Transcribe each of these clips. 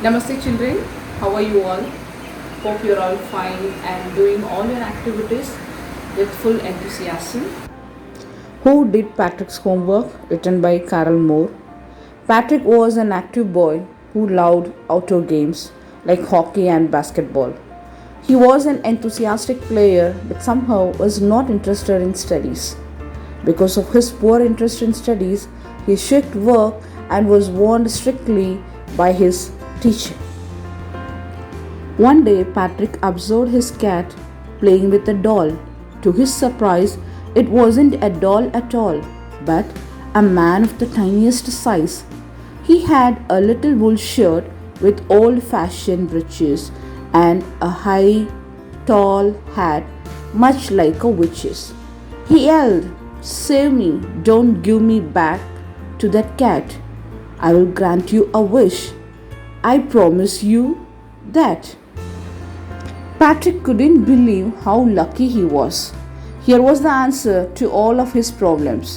Namaste children, how are you all? Hope you're all fine and doing all your activities with full enthusiasm. Who Did Patrick's Homework? Written by Carol Moore. Patrick was an active boy who loved outdoor games like hockey and basketball. He was an enthusiastic player but somehow was not interested in studies. Because of his poor interest in studies, he shirked work and was warned strictly by his teacher. One day, Patrick observed his cat playing with a doll. To his surprise, it wasn't a doll at all, but a man of the tiniest size. He had a little wool shirt with old fashioned breeches and a high, tall hat, much like a witch's. He yelled, "Save me! Don't give me back to that cat. I will grant you a wish. I promise you that." Patrick couldn't believe how lucky he was. Here was the answer to all of his problems.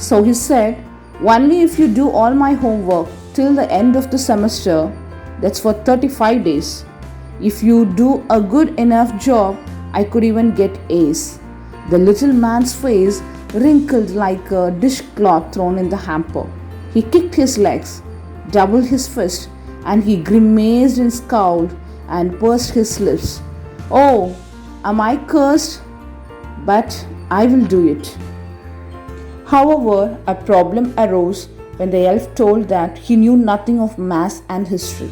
So he said, "Only if you do all my homework till the end of the semester, that's for 35 days. If you do a good enough job, I could even get A's." The little man's face wrinkled like a dishcloth thrown in the hamper. He kicked his legs, doubled his fist, and he grimaced and scowled and pursed his lips. "Oh, am I cursed? But I will do it." However, a problem arose when the elf told that he knew nothing of maths and history.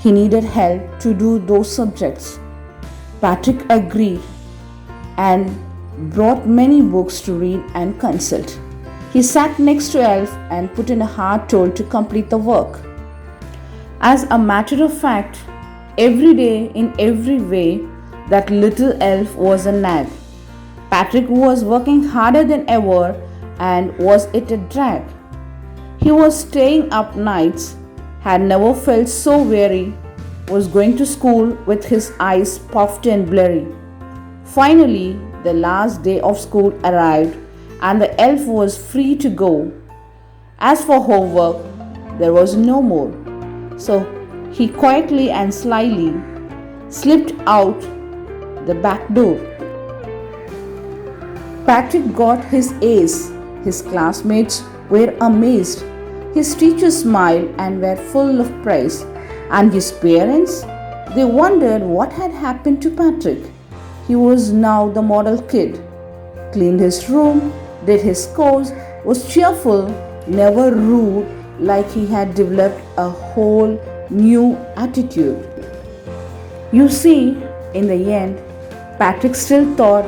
He needed help to do those subjects. Patrick agreed and brought many books to read and consult. He sat next to Elf and put in a hard toll to complete the work. As a matter of fact, every day in every way, that little elf was a nag. Patrick was working harder than ever, and was it a drag? He was staying up nights, had never felt so weary, was going to school with his eyes puffed and blurry. Finally, the last day of school arrived, and the elf was free to go. As for homework, there was no more. So he quietly and slyly slipped out the back door. Patrick got his A's. His classmates were amazed. His teachers smiled and were full of praise. And his parents? They wondered what had happened to Patrick. He was now the model kid. Cleaned his room, did his chores, was cheerful, never rude, like he had developed a whole new attitude. You see, in the end, Patrick still thought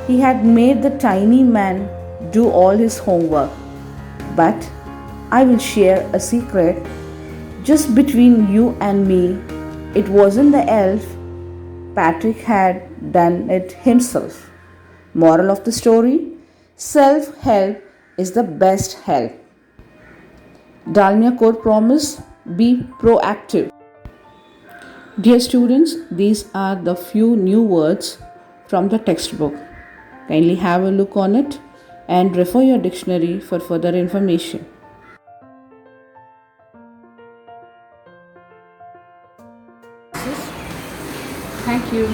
he had made the tiny man do all his homework. But I will share a secret. Just between you and me, it wasn't the elf. Patrick had done it himself. Moral of the story: self-help is the best help. Dalmia Core Promise: be proactive. Dear students, these are the few new words from the textbook. Kindly have a look on it and refer your dictionary for further information. Thank you.